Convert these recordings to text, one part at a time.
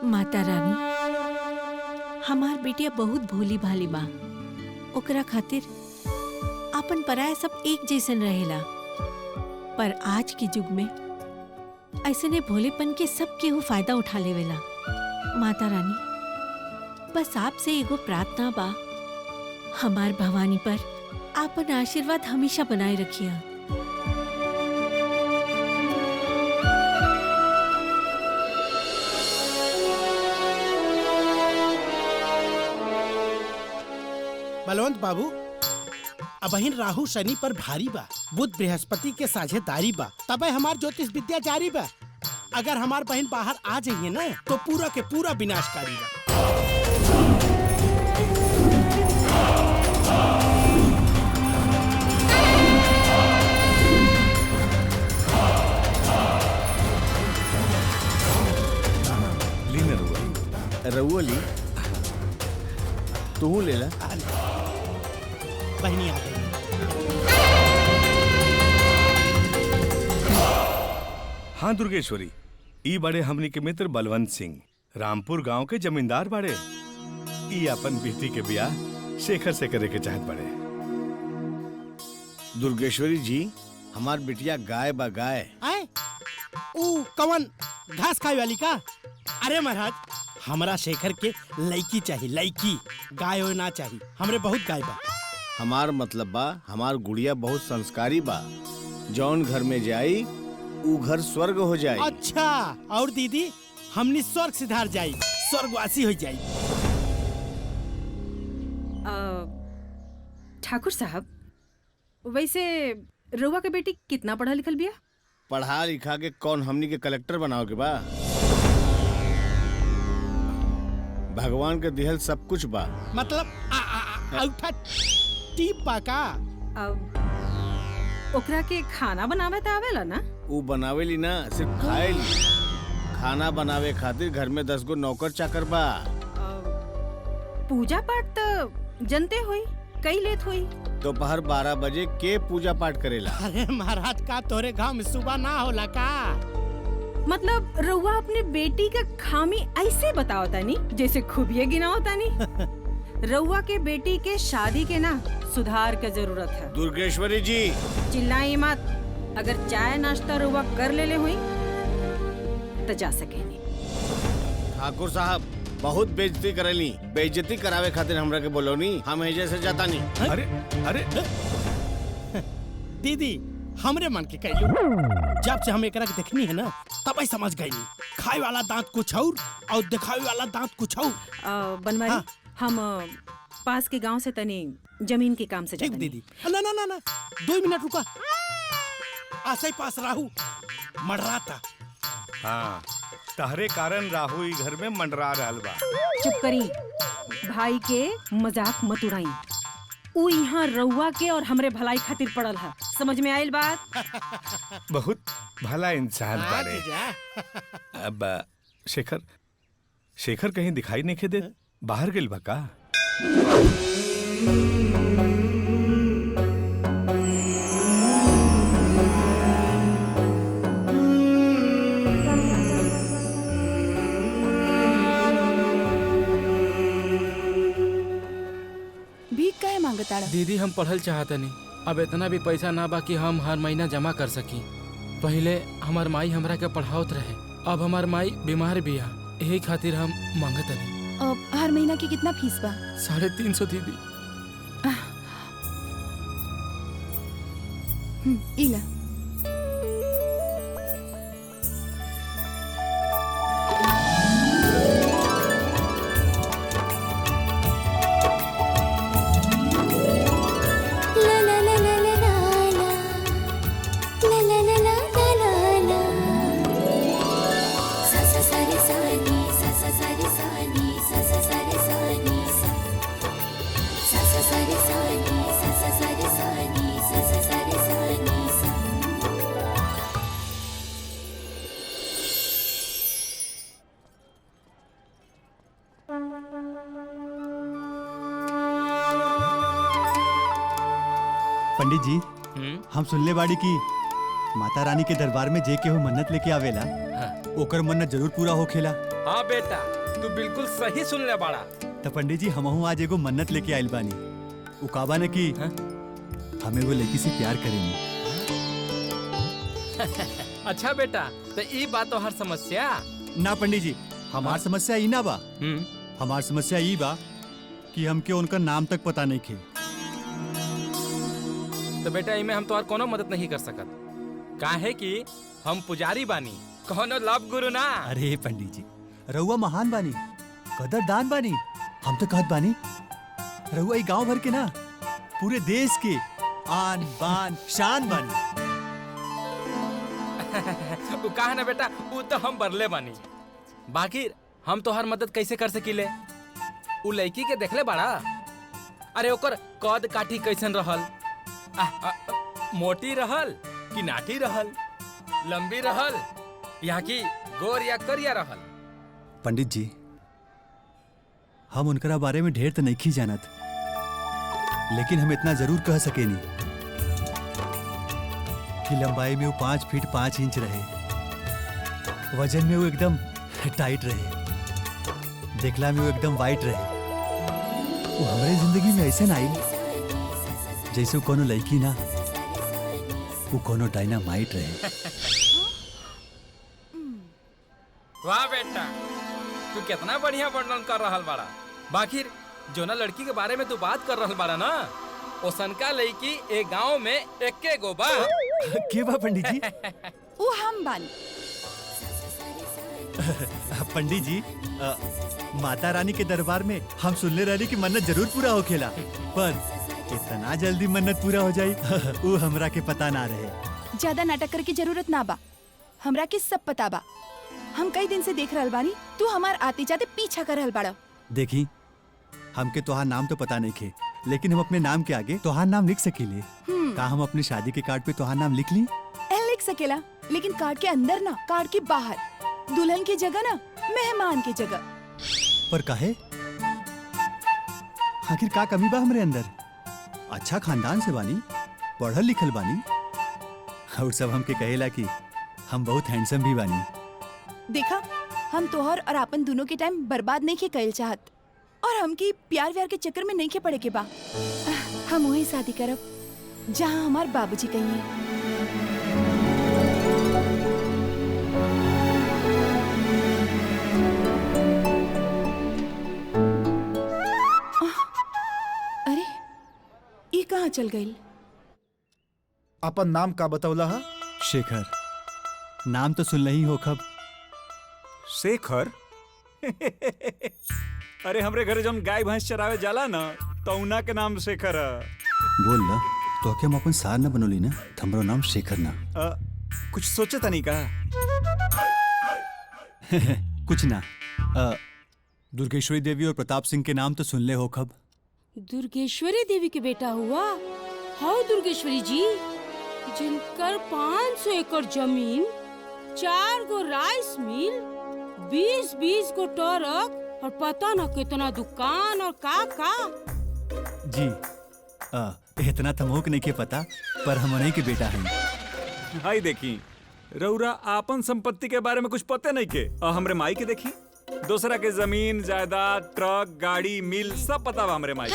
माता रानी, हमार बेटिया बहुत भोली भाली बा। ओकरा खातिर अपन पराया सब एक जैसन रहेला, पर आज के युग में ऐसने भोलेपन के सब केहू फायदा उठा लेवेला। माता रानी, बस आपसे एगो प्रार्थना बा, हमार भवानी पर आपन आशीर्वाद हमेशा बनाए रखिया। बलवंत बाबू, अबहिन राहु शनि पर भारी बा, बुध बृहस्पति के साझेदारी बा, तबे हमार ज्योतिष विद्या जारी बा। अगर हमार बहन बाहर आ जाइए ना तो पूरा के पूरा विनाशकारी बा। रउअली तू ले ला। बहनी आ गई। हाँ दुर्गेश्वरी, ई बड़े हमनी के मित्र बलवंत सिंह, रामपुर गांव के जमींदार बड़े। ई अपन बेटी के ब्याह शेखर से करे के चाहत बड़े। दुर्गेश्वरी जी, हमार बिटिया गाय बा गाय। आए ऊ कवन घास खाई वाली का? अरे महाराज, हमरा शेखर के लड़की चाहिए, लड़की, गाय हो ना चाहिए। हमरे बहुत गाय बा। हमार मतलब बा, हमार गुड़िया बहुत संस्कारी बा, जौन घर में जाई ऊ घर स्वर्ग हो जाई। अच्छा, और दीदी हमनी स्वर्ग सिधार जाई, स्वर्गवासी हो जाई। ठाकुर साहब, वैसे रउआ के बेटी कितना पढ़ा लिखल बिया? पढ़ा लिखा के कौन हमनी के कलेक्टर बनाओ के बा? भगवान के दिहल सब कुछ बा। मतलब औठा टीप बा का? ओकरा के खाना बनावे त आवेला ना? ऊ बनावेली ना, सिर्फ खाएली। खाना बनावे खातिर घर में 10 गो नौकर चाकर बा। पूजा पाठ त जनते होई, कई लेत होई। दोपहर 12 बजे के पूजा पाठ करेला। अरे महाराज, का तोरे गांव में सुबह ना होला का? मतलब रउआ अपने बेटी का खामी ऐसे बताओ तानी जैसे खूबिये गिनाओ तानी। रउआ के बेटी के शादी के ना सुधार के जरूरत है। दुर्गेश्वरी जी, चिल्लाए मत। अगर चाय नाश्ता रउआ कर ले हुई तो जा सकेनी। ठाकुर साहब बहुत बेइज्जती करेली। बेइज्जती करावे खातिर हमरा के बोलोनी, हम एजे से जाता नहीं। अरे अरे दीदी, हमरे मन के कहलू। जब से हम एकरा के देखनी है ना, तब ही समझ गई। खाए वाला दांत कुछ और दिखावे वाला दांत कुछ और। बनवारी, हाँ। हम पास के गांव से तनी जमीन के काम से ठीक जाते दीदी। ना ना ना ना, 2 मिनट रुका। आसे पास राहु मडराता। हाँ, तहरे कारण राहु ई घर में मंडरा रहल बा। चुप करी, भाई के मजाक मत उड़ाई। ऊ यहाँ रउआ के और हमरे भलाई खातिर पड़ल है, समझ में आइल बात? बहुत भला इंसान हाँ, बारे। जीजा। अब शेखर कहीं दिखाई नहीं के दे, बाहर गेल बा का? दीदी, हम पढ़ल चाहतनी। अब इतना भी पैसा ना बा कि हम हर महीना जमा कर सकी। पहले हमार माई हमरा के पढ़ावत रहे, अब हमार माई बीमार बिया, यही खातिर हम मांगतनी। अब हर महीना की कितना फीस बा? 350 दीदी। इला। पंडित जी, हम सुनले बाड़ी की माता रानी के दरबार में जे के हो मन्नत लेके आवेला, ओकर मन्नत जरूर पूरा होखेला। हाँ बेटा, तू बिल्कुल सही सुन ले बाड़ा। तो पंडित जी हमहू आज एगो मन्नत लेके आइल बानी। उकाबा ने की हम एगो लड़की से प्यार करेंगे। अच्छा बेटा, तो ई बात तो हर समस्या। ना पंडित जी, हमार समस्या ई ना बा। हमार समस्या ई बा कि हमके उनका नाम तक पता नहीं खे। तो बेटा इमे हम तोहर कोनो मदद नहीं कर सकत, काहे कि हम पुजारी बानी, कोनो लव गुरु ना। अरे पंडित जी, रउआ महान बानी, कदरदान बानी। हम तो कहत बानी रउआ ई गांव भर के ना पूरे देश के आन बान शान बानी। वो कहा ना बेटा, वो तो हम बरले बानी। बाकी हम तोहर मदद कैसे कर सकीले? उ लड़की के देखले बाड़ा? अरे ओकर कद काठी कैसन रहल? मोटी रहल कि नाटी रहल? लंबी रहल या कि गोर या करिया रहल? पंडित जी, हम उनकरा बारे में ढेर तो नहीं जानत, लेकिन हम इतना जरूर कह सकेनी कि लंबाई में वो 5 फीट 5 इंच रहे, वजन में वो एकदम टाइट रहे, देखला में वो एकदम वाइट रहे। वो हमारे जिंदगी में ऐसे ना आई जैसे वो कोनो लड़की ना, वो कोनो डायनामाइट रहे। वाह बेटा, तू कितना बढ़िया वर्णन कर रहल बाड़ा। बाकी जो ना लड़की के बारे में तू बात कर रहल बाड़ा ना, ओसनका लड़की एक गांव में एके गो बा। के बा पंडित जी? वो हम बानी। पंडित जी, माता रानी के दरबार में हम सुनले रहली कि मन्नत जरूर पूरा होखेला, पर इतना जल्दी मन्नत पूरा हो जाई वो हमरा के पता ना रहे। ज्यादा नाटक करे की जरूरत ना बा, हमरा के सब पता बा। हम कई दिन से देख रहल बानी, तू हमार आते जाते पीछा कर रहल बाड़ा। देखी, हमके तोहार नाम तो पता नहीं खे, लेकिन हम अपने नाम के आगे तोहार नाम लिख सकीले। का हम अपने शादी के कार्ड पे तोहार नाम लिख ली? लिख सकेला, लेकिन कार्ड के अंदर ना, कार्ड के बाहर। दुल्हन की जगह ना, मेहमान की जगह। पर काहे? आखिर का कमी बा हमरे अंदर? अच्छा खानदान से बानी, पढ़ल लिखल बानी, और सब हमके कहेला कि हम बहुत हैंडसम भी बानी। देखा, हम तोहर और आपन दोनों के टाइम बर्बाद नहीं के कइल चाहत, और हमकी प्यार व्यार के चक्कर में नहीं के पड़े के बा। हम वही शादी करब जहाँ हमार बाबूजी कहिए। अरे ये कहाँ चल गई? अपन नाम का बतौला हा? शेखर। नाम तो सुन ही हो खब। शेखर? अरे हमरे घरे जब गाय भैंस चरावे जाला ना, तो उना के नाम शेखर है। बोल ना, तो क्या हम अपन सार ना बनोली ना, हमरो नाम शेखर ना। कुछ सोचे तनी का? कुछ ना। दुर्गेश्वरी देवी और प्रताप सिंह के नाम तो सुन ले हो खब। दुर्गेश्वरी देवी के बेटा हुआ? हाँ दुर्गेश्वरी जी, जिनकर 500 एकड़ जमीन, 4 गो राइस मिल, 20-20 गो ट्रक और पता न कितना दुकान और का। जी, इतना तमोक नहीं के पता, पर हम उन्हीं के बेटा हैं। हाय देखी, रउरा आपन संपत्ति के बारे में कुछ पते नहीं के, और हमरे माई के देखी, दूसरा के जमीन जायदाद ट्रक गाड़ी मिल सब पता बा हमरे माई।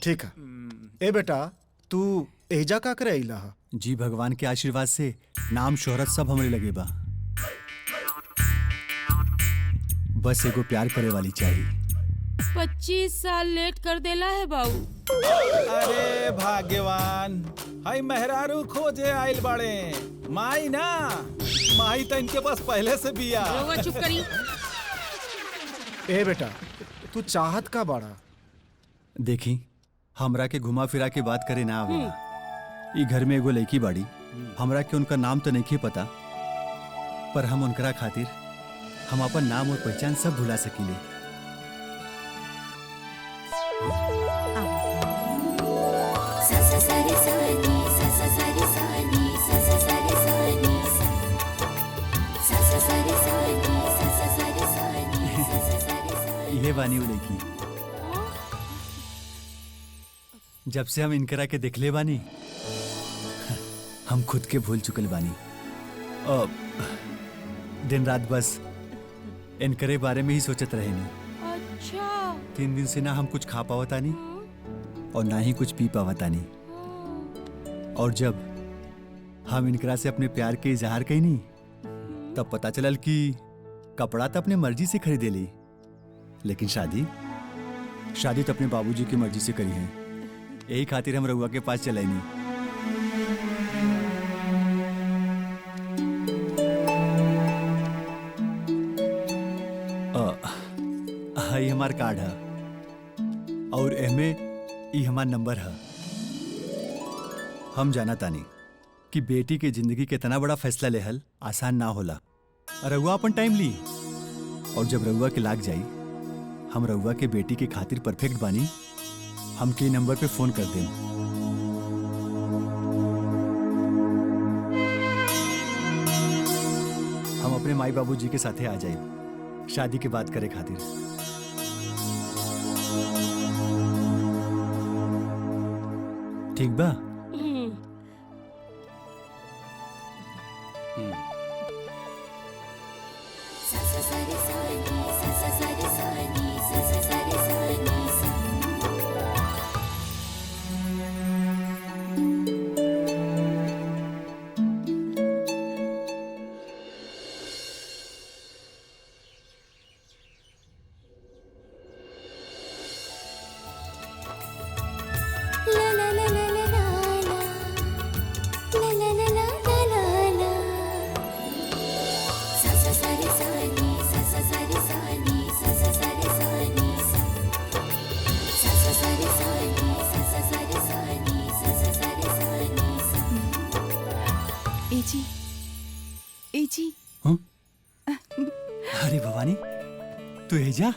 ठीक है। ए बेटा, तू एजा का करे आइला हा? जी, भगवान के आशीर्वाद से नाम शोहरत सब हमरे लगे बा। बस एगो प्यार करे वाली चाहिए। 25 साल लेट कर देला है बाबू। अरे भाग्यवान, हाय मेहरारू खोजे आइल बाड़े। माई ना, माई तो इनके पास पहले से बिया। रउआ चुप करी। ए बेटा, तू चाहत का बाड़ा? देखी, हमरा के घुमा फिरा के बात करे ना आवेला। ई घर में एगो लड़की बाड़ी, हमरा के उनका नाम तो नहीं पता, पर हम उनकरा खातिर हम अपन नाम और पहचान सब भुला सकीले। ये बानी वो लड़की। जब से हम इनकरा के देखले बानी, हम खुद के भूल चुकल बानी। दिन रात बस इनकरे बारे में ही सोचत रहे नहीं। अच्छा 3 दिन से ना हम कुछ खा पावता नहीं और ना ही कुछ पी पावता नहीं। और जब हम इनकरा से अपने प्यार के इजहार कही नहीं तब पता चलल कि कपड़ा तो अपने मर्जी से खरीदे ली, लेकिन शादी तो अपने बाबूजी की मर्जी से करी है। यही खातिर हम रउआ के पास चले नहीं। हई हमार कार्ड है और एमे ई हमार नंबर है। हम जाना तानी कि बेटी के जिंदगी के इतना बड़ा फैसला लेहल आसान ना होला। रउआ अपन टाइम ली और जब रउआ के लाग जाई हम रउआ के बेटी के खातिर परफेक्ट बानी। हम के नंबर पे फोन कर दें। हम अपने माई बाबूजी के साथे आ जाए शादी की बात करे खातिर। ठीक बा? अरे भवानी तू एजा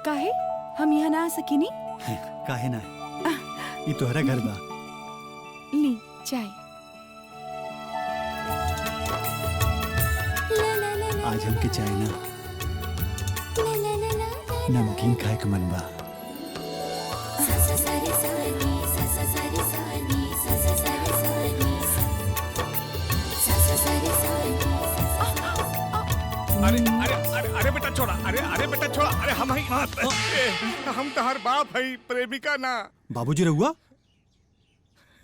काहे हम यहाँ ना आ सकिनी? काहे ना, ये तोहरा घर बा। ली चाय। आज हमके चाय ना नमकीन खाए के मन बा। अरे अरे अरे अरे बेटा छोड़ा, अरे बेटा छोड़ा, अरे हम तहार बाप है, प्रेमिका ना। बाबूजी रहुआ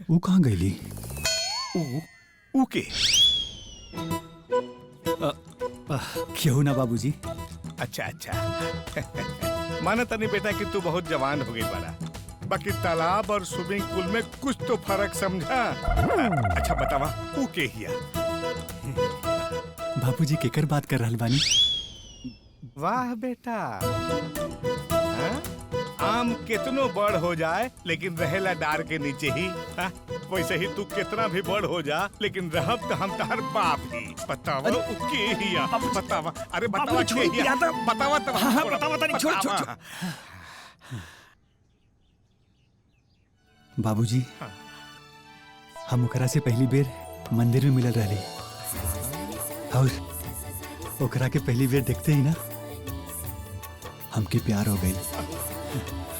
वो कहाँ गईली? ऊ के क्यों ना बाबूजी। अच्छा अच्छा माना तनी बेटा कि तू बहुत जवान हो गई बड़ा, बाकी तालाब और स्विमिंग पूल में कुछ तो फर्क समझा। अच्छा बतावा ऊ के हिया? बाबूजी केकर बात कर रहल बानी? वाह बेटा, आम कितनो बड़ हो जाए लेकिन रहेला डार के नीचे ही। वैसे ही तू कितना भी बड़ हो जा लेकिन रहब तो हम तहर बाप ही। बतावा के हिया? बतावा, अरे बतावा के हिया? बतावा तो। बतावा तनी, छोड़ छोड़। बाबूजी हम ओकरा से पहली बेर मंदिर में मिलल रहली और ओकरा के पहली बेर देखते ही ना हमके प्यार हो गई।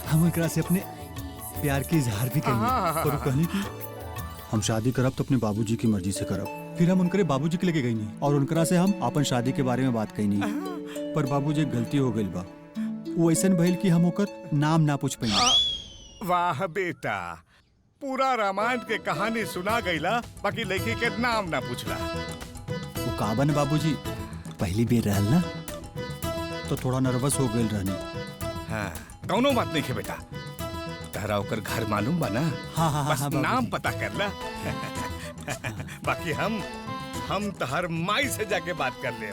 हम ओकरा से अपने प्यार के इजहार भी करेंगे और कहनी कि हम शादी करब तो अपने बाबूजी की मर्जी से करब। फिर हम उनके बाबूजी के लेके गई नहीं और उनकरा से हम अपन शादी के बारे में बात कही नहीं। पर बाबूजी गलती हो गई बा, वो ऐसन भइल कि हम ओकर नाम ना पूछ पाई। वाह बेटा, पूरा रामायण के कहानी सुना गईला बाकी लड़की के नाम ना पूछला। वो काबन बाबूजी पहली बेर रहल ना तो थोड़ा नर्वस हो गई रहनी। हाँ कौनो बात नहीं है बेटा, तहरा ओकर घर मालूम बा ना? हाँ, बस नाम पता कर ला। बाकी हम तहर माई से जाके बात कर ले।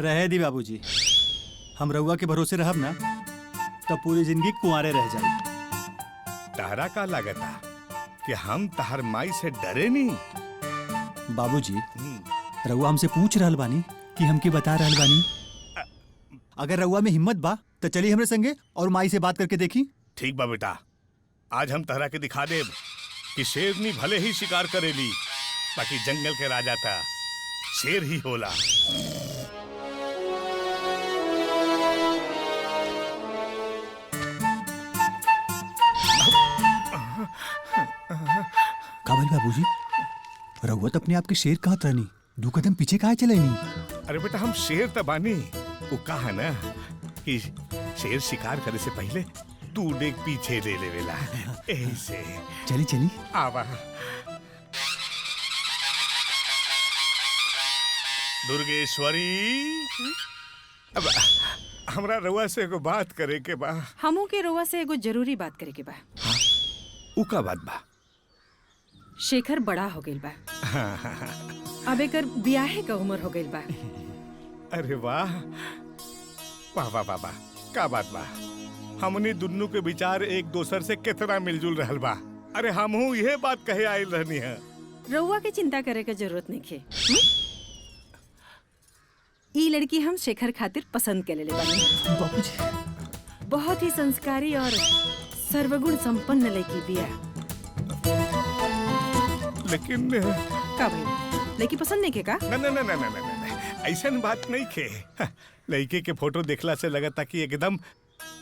रहे दी बाबूजी, हम रउआ के भरोसे रहब ना तब पूरी जिंदगी कुंवारे रह जाए। तहरा का लागता कि हम तहर माई से डरे नहीं? बाबूजी रउआ हमसे पूछ रहल बानी कि हमके बता रहल बानी? अगर रउआ में हिम्मत बा तो चली हमरे संगे और माई से बात करके देखी। ठीक बा बेटा, आज हम तहरा के दिखा देब कि शेरनी भले ही शिकार करेली बाकी जंगल के राजा था शेर ही होला। काबिल बाबूजी रउआ तो अपने आप के शेर कहत रहनी, 2 कदम पीछे काहे चले नहीं? अरे बेटा हम शेर तो बानी वो कहा ना कि शेर शिकार करे से पहले तू देख पीछे ले लेवेला ऐसे। चली चली आवा। दुर्गेश्वरी, अब हमरा रउआ से एगो बात करे के बा। हमू के रउआ से एगो जरूरी बात करे के बा। उ का बात बा? शेखर बड़ा हो गइल बा। अब एकर ब्याहे का उम्र हो गइल बा। अरे वाह वाह वाह वाह वाह, का बात बा। हमनी दुन्नु के विचार एक दोसर से कितना मिलजुल रहल बा। अरे हमहू यह बात कहे आइल रहनी है। रउआ के चिंता करे के जरूरत नहीं खे। ई लड़की हम शेखर खातिर पसंद के ले बानी। बाबूजी बहुत ही संस्कारी और सर्वगुण संपन्न लड़की बिया। लेकिन का भाई लड़की पसंद नहीं के का? न न न न न न ऐसन बात नहीं खे। लड़के के फोटो देखला से लगता कि एकदम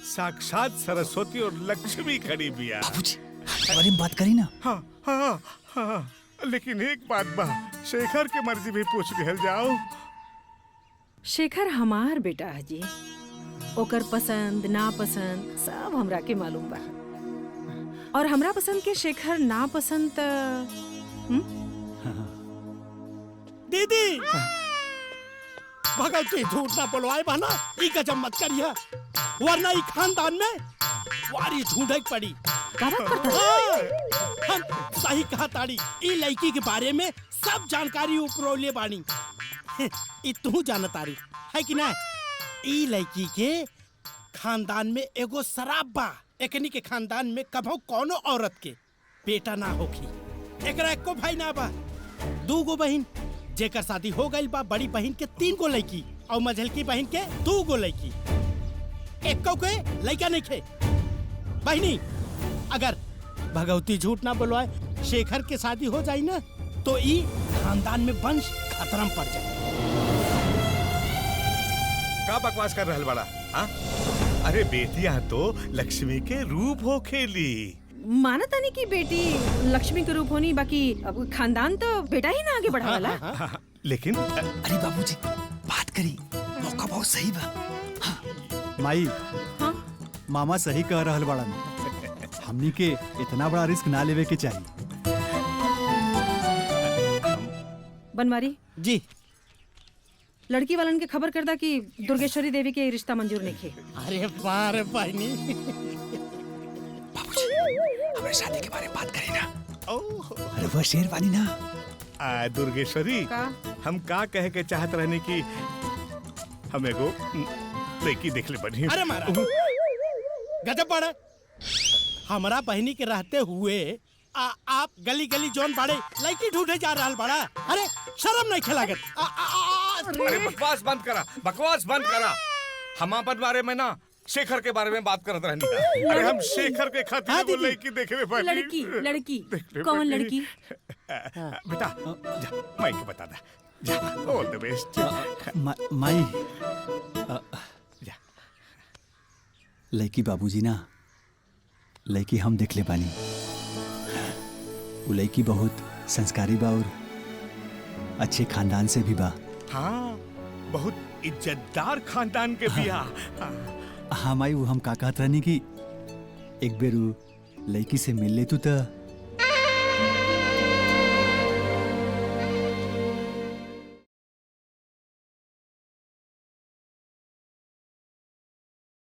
साक्षात सरस्वती और लक्ष्मी खड़ी बिया। बाबूजी बारे में बात करी ना। हाँ हाँ हाँ, लेकिन एक बात बा, शेखर के मर्जी भी पूछ लिहल जाओ। शेखर हमार बेटा है जी। ओकर पसंद ना पसंद सब हमरा के मालूम बा। और हमरा पसंद के शेखर ना पसंद दीदी भगवती झूठ ना बोलवाए बना, ई गजब मत करिया, वरना ई खानदान में वारी झूठे पड़ी। हम सही कहा ताड़ी। ई लड़की के बारे में सब जानकारी उपरोले बानी। ई तू जानतारी है कि ना? ई लड़की के खानदान में एगो शराब बा। एकनी के खानदान में कभो कोनो औरत के बेटा ना होखी। एकरा एको भाई ना बा, 2 गो बहिन, जेकर शादी हो गई बा। बड़ी बहन के 3 गो लड़की और मझलकी बहन के 2 गो लड़की। एको के लड़का नहीं खे। बहनी अगर भगवती झूठ ना बोलवाए शेखर के शादी हो जाई ना तो ई खानदान में वंश खतरा में पड़ जाए। का बकवास कर रहल बड़ा? हाँ? अरे बेटियां तो लक्ष्मी के रूप हो खेली। माना तानी की बेटी लक्ष्मी के रूप होनी, बाकी अब खानदान तो बेटा ही ना आगे बढ़ावाला। लेकिन अरे बाबूजी बात करी, मौका बहुत सही बा। माई हाँ? मामा सही कह रहल बड़ा। हमनी के इतना बड़ा रिस्क ना लेवे के चाहिए। बनवारी जी लड़की वालन के खबर करदा कि दुर्गेश्वरी देवी के रिश्ता मंजूर नहीं खे। अरे बार बहनी हमारे शादी के बारे में बात करें ना। अरे वह शेर वाली ना। दुर्गेश्वरी का? हम का कहे के चाहत रहने की हम एगो लड़की देख ले बनी। अरे मारा गजब बड़ा। हमारा बहनी के रहते हुए आप गली गली जोन बाड़े लड़की ढूंढे जा रहा बड़ा। अरे शर्म नहीं खिलागत। अरे बकवास बंद करा, बकवास बंद करा। हम अपन बारे में ना शेखर के बारे में बात करत रहनी। अरे हम शेखर के खातिर वो लड़की देखने पानी। लड़की लड़की कौन लड़की? बेटा जा माई के बता दा। जा ऑल द बेस्ट। माई जा। लड़की बाबूजी ना, लड़की हम देख ले पानी। वो लड़की बहुत संस्कारी बा और अच्छे खानदान से भी बा। हाँ, बहुत इज्जतदार खानदान के बिया। हाँ माई, वो हम का कहत रहनी कि एक बेर लड़की से मिल ले तू तो